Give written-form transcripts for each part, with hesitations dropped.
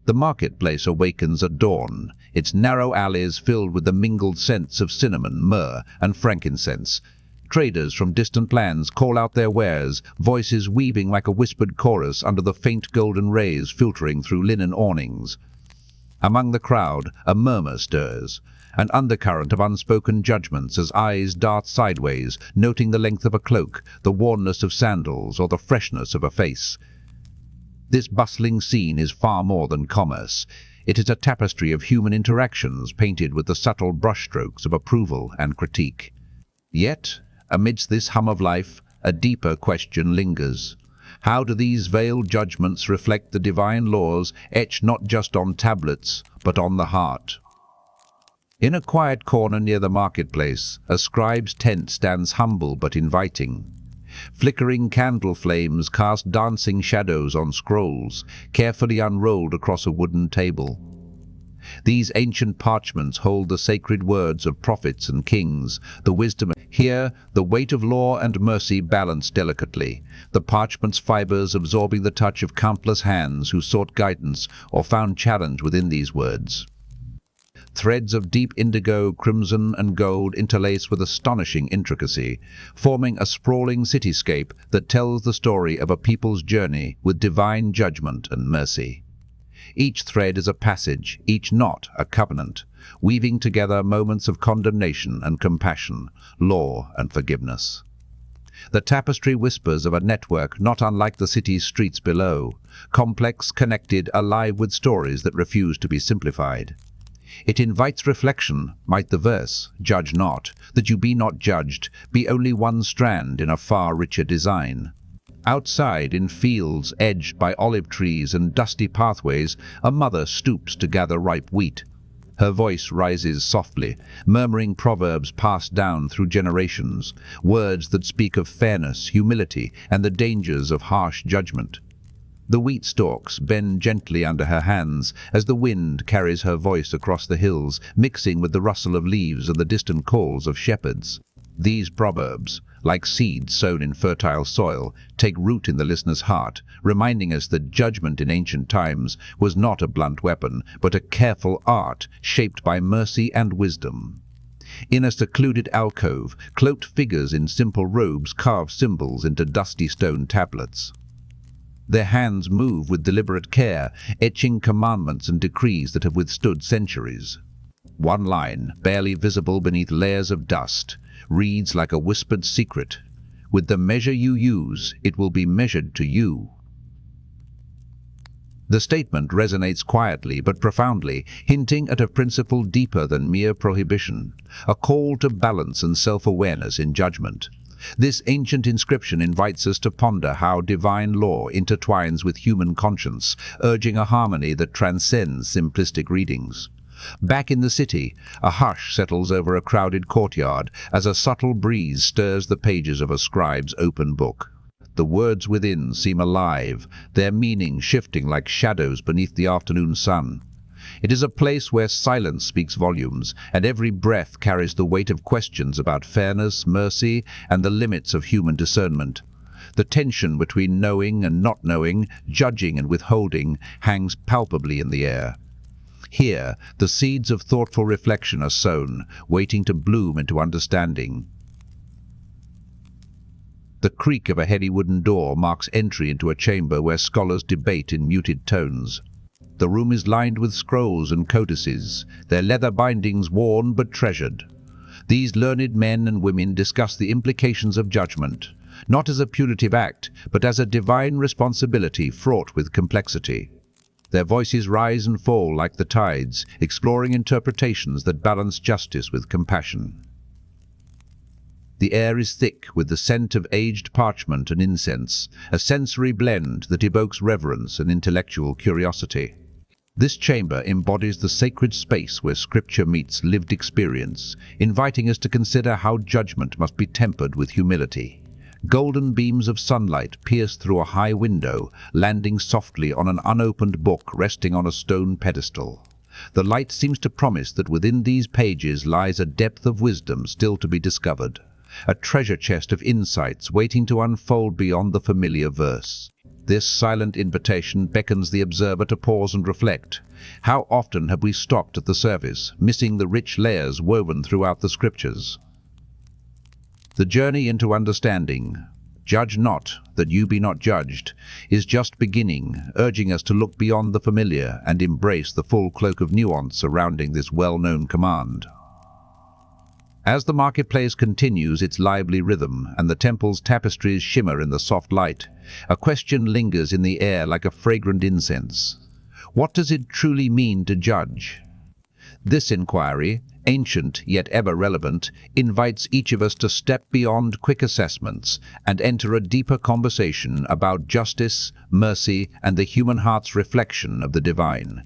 The marketplace awakens at dawn, its narrow alleys filled with the mingled scents of cinnamon, myrrh, and frankincense. Traders from distant lands call out their wares, voices weaving like a whispered chorus under the faint golden rays filtering through linen awnings. Among the crowd, a murmur stirs, an undercurrent of unspoken judgments as eyes dart sideways, noting the length of a cloak, the wornness of sandals, or the freshness of a face. This bustling scene is far more than commerce. It is a tapestry of human interactions painted with the subtle brushstrokes of approval and critique. Yet, amidst this hum of life, a deeper question lingers. How do these veiled judgments reflect the divine laws etched not just on tablets, but on the heart? In a quiet corner near the marketplace, a scribe's tent stands humble but inviting. Flickering candle flames cast dancing shadows on scrolls, carefully unrolled across a wooden table. These ancient parchments hold the sacred words of prophets and kings, the wisdom. Here, the weight of law and mercy balance delicately, the parchment's fibers absorbing the touch of countless hands who sought guidance or found challenge within these words. Threads of deep indigo, crimson, and gold interlace with astonishing intricacy, forming a sprawling cityscape that tells the story of a people's journey with divine judgment and mercy. Each thread is a passage, each knot a covenant, weaving together moments of condemnation and compassion, law and forgiveness. The tapestry whispers of a network not unlike the city's streets below, complex, connected, alive with stories that refuse to be simplified. It invites reflection, might the verse, "Judge not, that you be not judged," be only one strand in a far richer design. Outside, in fields edged by olive trees and dusty pathways, a mother stoops to gather ripe wheat. Her voice rises softly, murmuring proverbs passed down through generations, words that speak of fairness, humility, and the dangers of harsh judgment. The wheat stalks bend gently under her hands as the wind carries her voice across the hills, mixing with the rustle of leaves and the distant calls of shepherds. These proverbs, like seeds sown in fertile soil, take root in the listener's heart, reminding us that judgment in ancient times was not a blunt weapon, but a careful art shaped by mercy and wisdom. In a secluded alcove, cloaked figures in simple robes carve symbols into dusty stone tablets. Their hands move with deliberate care, etching commandments and decrees that have withstood centuries. One line, barely visible beneath layers of dust, reads like a whispered secret, "With the measure you use, it will be measured to you." The statement resonates quietly but profoundly, hinting at a principle deeper than mere prohibition, a call to balance and self-awareness in judgment. This ancient inscription invites us to ponder how divine law intertwines with human conscience, urging a harmony that transcends simplistic readings. Back in the city, a hush settles over a crowded courtyard as a subtle breeze stirs the pages of a scribe's open book. The words within seem alive, their meaning shifting like shadows beneath the afternoon sun. It is a place where silence speaks volumes, and every breath carries the weight of questions about fairness, mercy, and the limits of human discernment. The tension between knowing and not knowing, judging and withholding, hangs palpably in the air. Here, the seeds of thoughtful reflection are sown, waiting to bloom into understanding. The creak of a heavy wooden door marks entry into a chamber where scholars debate in muted tones. The room is lined with scrolls and codices, their leather bindings worn but treasured. These learned men and women discuss the implications of judgment, not as a punitive act, but as a divine responsibility fraught with complexity. Their voices rise and fall like the tides, exploring interpretations that balance justice with compassion. The air is thick with the scent of aged parchment and incense, a sensory blend that evokes reverence and intellectual curiosity. This chamber embodies the sacred space where scripture meets lived experience, inviting us to consider how judgment must be tempered with humility. Golden beams of sunlight pierce through a high window, landing softly on an unopened book resting on a stone pedestal. The light seems to promise that within these pages lies a depth of wisdom still to be discovered, a treasure chest of insights waiting to unfold beyond the familiar verse. This silent invitation beckons the observer to pause and reflect. How often have we stopped at the surface, missing the rich layers woven throughout the scriptures? The journey into understanding, "Judge not, that you be not judged," is just beginning, urging us to look beyond the familiar and embrace the full cloak of nuance surrounding this well-known command. As the marketplace continues its lively rhythm and the temple's tapestries shimmer in the soft light, a question lingers in the air like a fragrant incense. What does it truly mean to judge? This inquiry, ancient yet ever relevant, invites each of us to step beyond quick assessments and enter a deeper conversation about justice, mercy, and the human heart's reflection of the divine.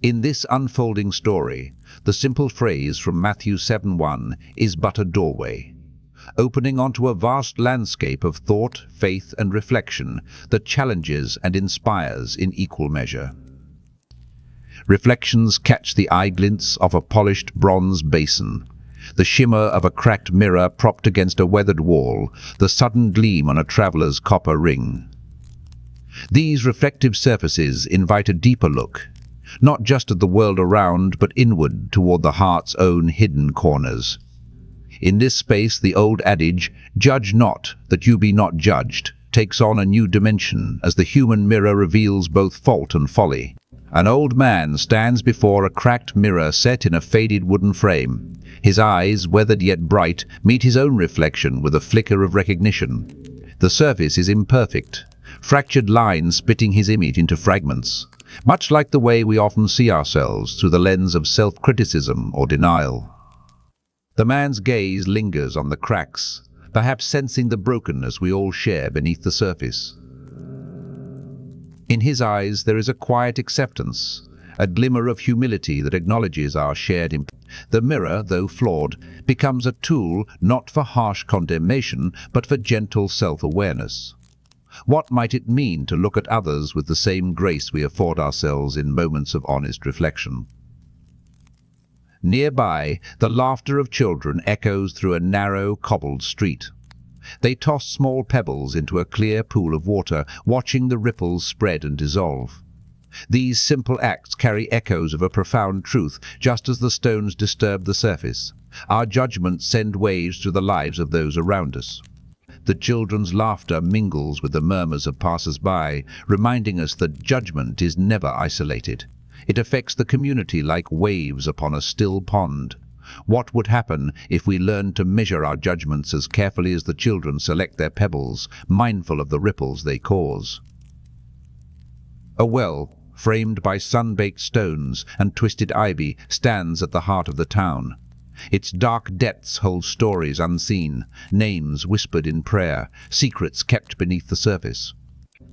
In this unfolding story, the simple phrase from Matthew 7:1 is but a doorway, opening onto a vast landscape of thought, faith, and reflection that challenges and inspires in equal measure. Reflections catch the eye glints of a polished bronze basin, the shimmer of a cracked mirror propped against a weathered wall, the sudden gleam on a traveler's copper ring. These reflective surfaces invite a deeper look, not just at the world around, but inward toward the heart's own hidden corners. In this space, the old adage, "Judge not, that you be not judged," takes on a new dimension as the human mirror reveals both fault and folly. An old man stands before a cracked mirror set in a faded wooden frame. His eyes, weathered yet bright, meet his own reflection with a flicker of recognition. The surface is imperfect, fractured lines splitting his image into fragments, much like the way we often see ourselves through the lens of self-criticism or denial. The man's gaze lingers on the cracks, perhaps sensing the brokenness we all share beneath the surface. In his eyes there is a quiet acceptance, a glimmer of humility that acknowledges our shared imperfections. The mirror, though flawed, becomes a tool not for harsh condemnation, but for gentle self-awareness. What might it mean to look at others with the same grace we afford ourselves in moments of honest reflection? Nearby, the laughter of children echoes through a narrow, cobbled street. They toss small pebbles into a clear pool of water, watching the ripples spread and dissolve. These simple acts carry echoes of a profound truth, just as the stones disturb the surface. Our judgments send waves through the lives of those around us. The children's laughter mingles with the murmurs of passers-by, reminding us that judgment is never isolated. It affects the community like waves upon a still pond. What would happen if we learned to measure our judgments as carefully as the children select their pebbles, mindful of the ripples they cause? A well, framed by sun-baked stones and twisted ivy, stands at the heart of the town. Its dark depths hold stories unseen, names whispered in prayer, secrets kept beneath the surface.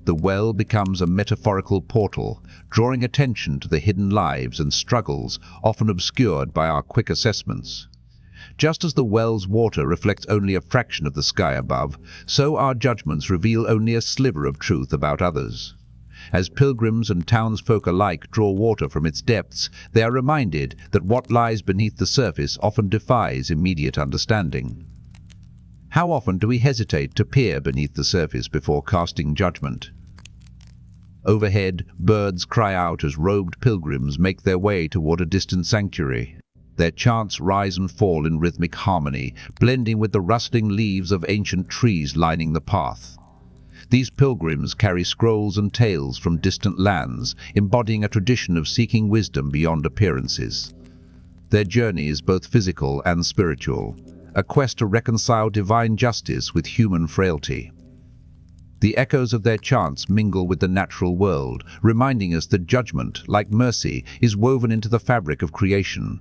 The well becomes a metaphorical portal, drawing attention to the hidden lives and struggles often obscured by our quick assessments. Just as the well's water reflects only a fraction of the sky above, so our judgments reveal only a sliver of truth about others. As pilgrims and townsfolk alike draw water from its depths, they are reminded that what lies beneath the surface often defies immediate understanding. How often do we hesitate to peer beneath the surface before casting judgment? Overhead, birds cry out as robed pilgrims make their way toward a distant sanctuary. Their chants rise and fall in rhythmic harmony, blending with the rustling leaves of ancient trees lining the path. These pilgrims carry scrolls and tales from distant lands, embodying a tradition of seeking wisdom beyond appearances. Their journey is both physical and spiritual, a quest to reconcile divine justice with human frailty. The echoes of their chants mingle with the natural world, reminding us that judgment, like mercy, is woven into the fabric of creation.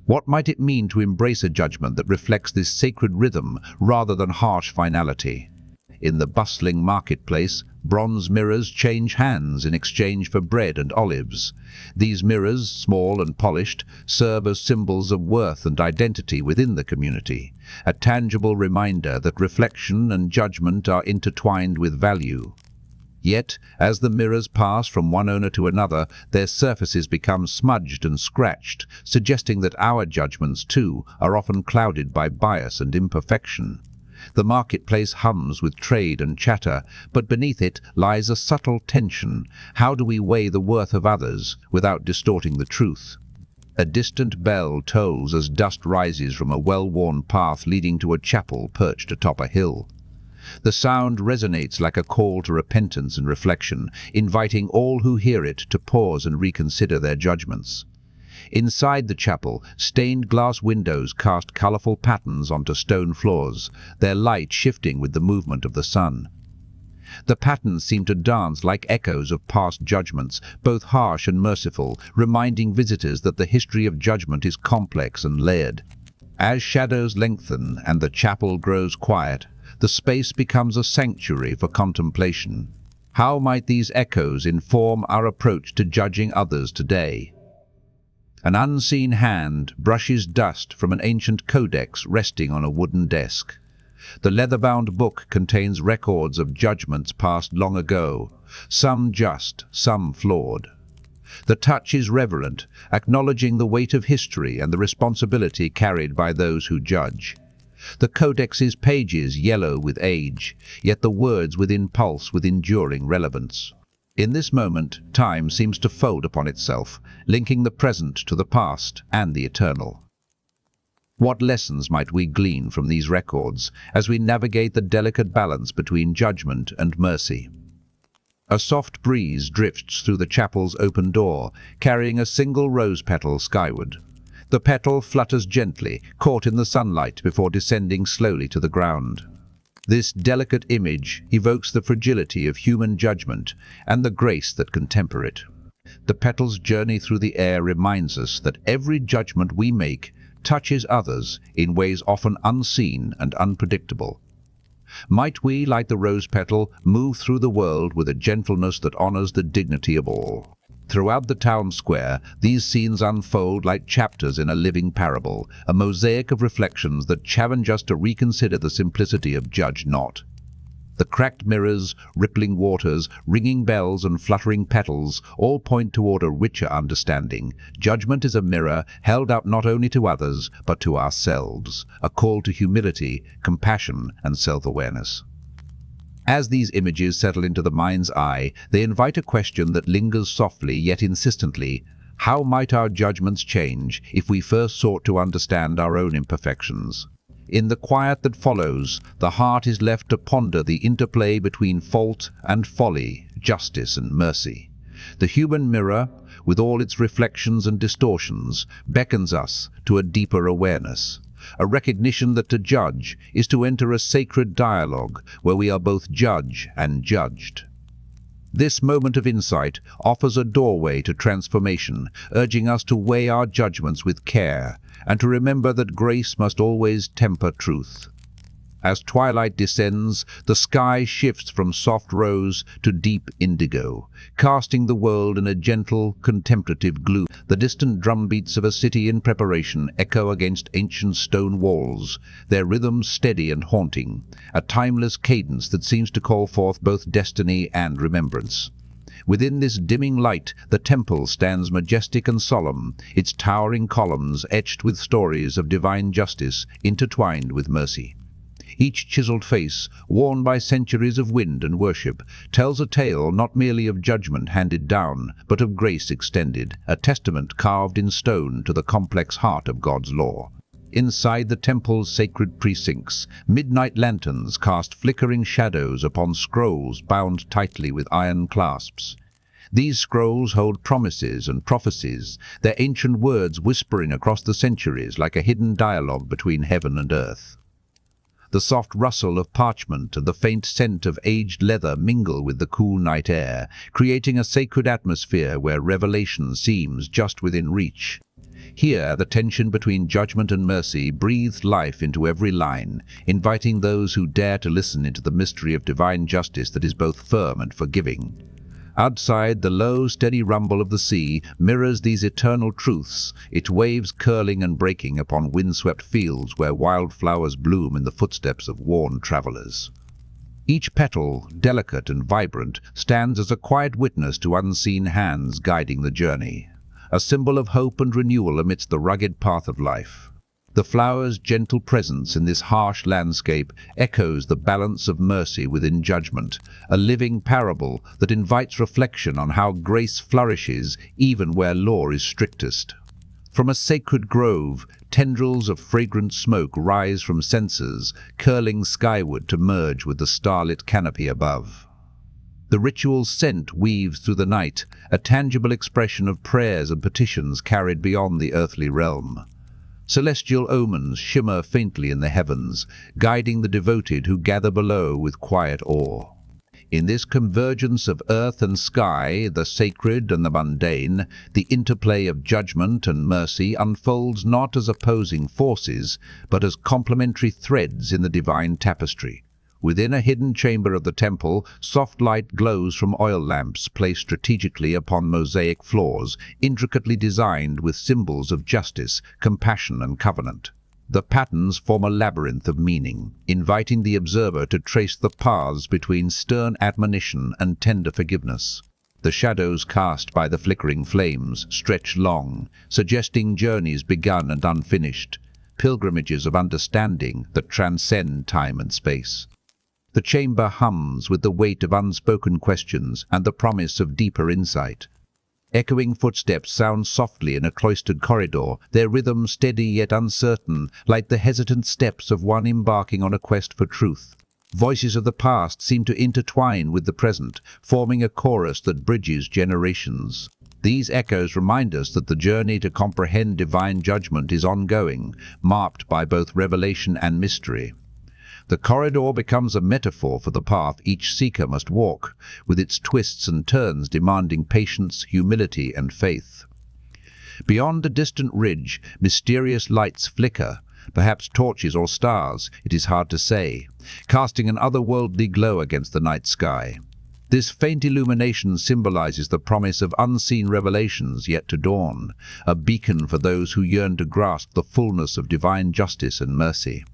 What might it mean to embrace a judgment that reflects this sacred rhythm rather than harsh finality? In the bustling marketplace, bronze mirrors change hands in exchange for bread and olives. These mirrors, small and polished, serve as symbols of worth and identity within the community, a tangible reminder that reflection and judgment are intertwined with value. Yet, as the mirrors pass from one owner to another, their surfaces become smudged and scratched, suggesting that our judgments, too, are often clouded by bias and imperfection. The marketplace hums with trade and chatter, but beneath it lies a subtle tension. How do we weigh the worth of others without distorting the truth? A distant bell tolls as dust rises from a well-worn path leading to a chapel perched atop a hill. The sound resonates like a call to repentance and reflection, inviting all who hear it to pause and reconsider their judgments. Inside the chapel, stained glass windows cast colorful patterns onto stone floors, their light shifting with the movement of the sun. The patterns seem to dance like echoes of past judgments, both harsh and merciful, reminding visitors that the history of judgment is complex and layered. As shadows lengthen and the chapel grows quiet, the space becomes a sanctuary for contemplation. How might these echoes inform our approach to judging others today? An unseen hand brushes dust from an ancient codex resting on a wooden desk. The leather-bound book contains records of judgments passed long ago, some just, some flawed. The touch is reverent, acknowledging the weight of history and the responsibility carried by those who judge. The codex's pages yellow with age, yet the words within pulse with enduring relevance. In this moment, time seems to fold upon itself, linking the present to the past and the eternal. What lessons might we glean from these records as we navigate the delicate balance between judgment and mercy? A soft breeze drifts through the chapel's open door, carrying a single rose petal skyward. The petal flutters gently, caught in the sunlight before descending slowly to the ground. This delicate image evokes the fragility of human judgment and the grace that can temper it. The petal's journey through the air reminds us that every judgment we make touches others in ways often unseen and unpredictable. Might we, like the rose petal, move through the world with a gentleness that honors the dignity of all? Throughout the town square, these scenes unfold like chapters in a living parable, a mosaic of reflections that challenge us to reconsider the simplicity of judge not. The cracked mirrors, rippling waters, ringing bells and fluttering petals all point toward a richer understanding. Judgment is a mirror held up not only to others, but to ourselves, a call to humility, compassion and self-awareness. As these images settle into the mind's eye, they invite a question that lingers softly yet insistently. How might our judgments change if we first sought to understand our own imperfections? In the quiet that follows, the heart is left to ponder the interplay between fault and folly, justice and mercy. The human mirror, with all its reflections and distortions, beckons us to a deeper awareness. A recognition that to judge is to enter a sacred dialogue where we are both judge and judged. This moment of insight offers a doorway to transformation, urging us to weigh our judgments with care and to remember that grace must always temper truth. As twilight descends, the sky shifts from soft rose to deep indigo, casting the world in a gentle, contemplative gloom. The distant drumbeats of a city in preparation echo against ancient stone walls, their rhythms steady and haunting, a timeless cadence that seems to call forth both destiny and remembrance. Within this dimming light, the temple stands majestic and solemn, its towering columns etched with stories of divine justice intertwined with mercy. Each chiseled face, worn by centuries of wind and worship, tells a tale not merely of judgment handed down, but of grace extended, a testament carved in stone to the complex heart of God's law. Inside the temple's sacred precincts, midnight lanterns cast flickering shadows upon scrolls bound tightly with iron clasps. These scrolls hold promises and prophecies, their ancient words whispering across the centuries like a hidden dialogue between heaven and earth. The soft rustle of parchment and the faint scent of aged leather mingle with the cool night air, creating a sacred atmosphere where revelation seems just within reach. Here, the tension between judgment and mercy breathes life into every line, inviting those who dare to listen into the mystery of divine justice that is both firm and forgiving. Outside, the low, steady rumble of the sea mirrors these eternal truths, its waves curling and breaking upon windswept fields where wildflowers bloom in the footsteps of worn travelers. Each petal, delicate and vibrant, stands as a quiet witness to unseen hands guiding the journey, a symbol of hope and renewal amidst the rugged path of life. The flower's gentle presence in this harsh landscape echoes the balance of mercy within judgment, a living parable that invites reflection on how grace flourishes even where law is strictest. From a sacred grove, tendrils of fragrant smoke rise from censers, curling skyward to merge with the starlit canopy above. The ritual's scent weaves through the night, a tangible expression of prayers and petitions carried beyond the earthly realm. Celestial omens shimmer faintly in the heavens, guiding the devoted who gather below with quiet awe. In this convergence of earth and sky, the sacred and the mundane, the interplay of judgment and mercy unfolds not as opposing forces, but as complementary threads in the divine tapestry. Within a hidden chamber of the temple, soft light glows from oil lamps placed strategically upon mosaic floors, intricately designed with symbols of justice, compassion, and covenant. The patterns form a labyrinth of meaning, inviting the observer to trace the paths between stern admonition and tender forgiveness. The shadows cast by the flickering flames stretch long, suggesting journeys begun and unfinished, pilgrimages of understanding that transcend time and space. The chamber hums with the weight of unspoken questions and the promise of deeper insight. Echoing footsteps sound softly in a cloistered corridor, their rhythm steady yet uncertain, like the hesitant steps of one embarking on a quest for truth. Voices of the past seem to intertwine with the present, forming a chorus that bridges generations. These echoes remind us that the journey to comprehend divine judgment is ongoing, marked by both revelation and mystery. The corridor becomes a metaphor for the path each seeker must walk, with its twists and turns demanding patience, humility, and faith. Beyond a distant ridge, mysterious lights flicker, perhaps torches or stars, it is hard to say, casting an otherworldly glow against the night sky. This faint illumination symbolizes the promise of unseen revelations yet to dawn, a beacon for those who yearn to grasp the fullness of divine justice and mercy.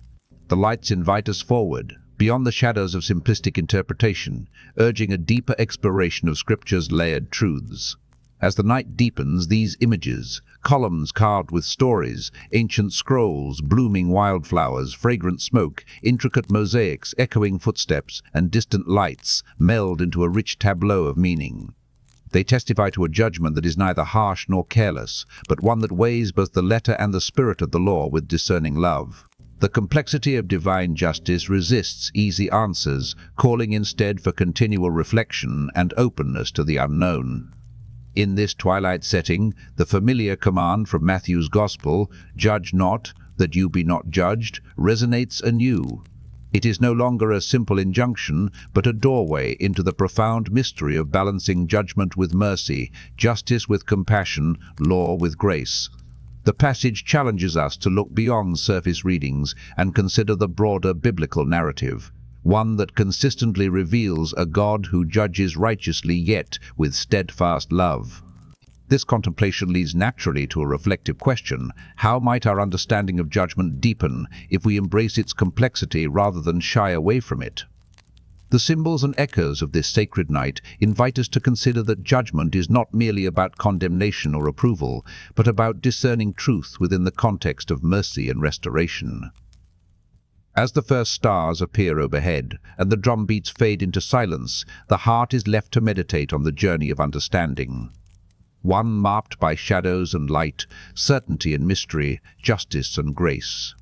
The lights invite us forward, beyond the shadows of simplistic interpretation, urging a deeper exploration of Scripture's layered truths. As the night deepens, these images, columns carved with stories, ancient scrolls, blooming wildflowers, fragrant smoke, intricate mosaics, echoing footsteps, and distant lights, meld into a rich tableau of meaning. They testify to a judgment that is neither harsh nor careless, but one that weighs both the letter and the spirit of the law with discerning love. The complexity of divine justice resists easy answers, calling instead for continual reflection and openness to the unknown. In this twilight setting, the familiar command from Matthew's Gospel, "Judge not, that you be not judged," resonates anew. It is no longer a simple injunction, but a doorway into the profound mystery of balancing judgment with mercy, justice with compassion, law with grace. The passage challenges us to look beyond surface readings and consider the broader biblical narrative, one that consistently reveals a God who judges righteously yet with steadfast love. This contemplation leads naturally to a reflective question: how might our understanding of judgment deepen if we embrace its complexity rather than shy away from it? The symbols and echoes of this sacred night invite us to consider that judgment is not merely about condemnation or approval, but about discerning truth within the context of mercy and restoration. As the first stars appear overhead and the drum beats fade into silence, the heart is left to meditate on the journey of understanding. One marked by shadows and light, certainty and mystery, justice and grace.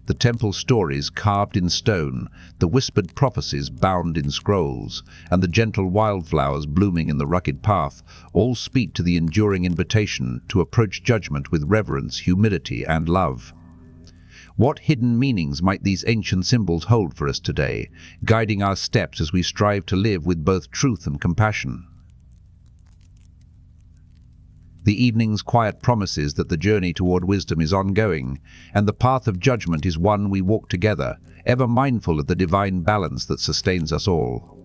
The temple stories carved in stone, the whispered prophecies bound in scrolls, and the gentle wildflowers blooming in the rugged path all speak to the enduring invitation to approach judgment with reverence, humility, and love. What hidden meanings might these ancient symbols hold for us today, guiding our steps as we strive to live with both truth and compassion? The evening's quiet promises that the journey toward wisdom is ongoing, and the path of judgment is one we walk together, ever mindful of the divine balance that sustains us all.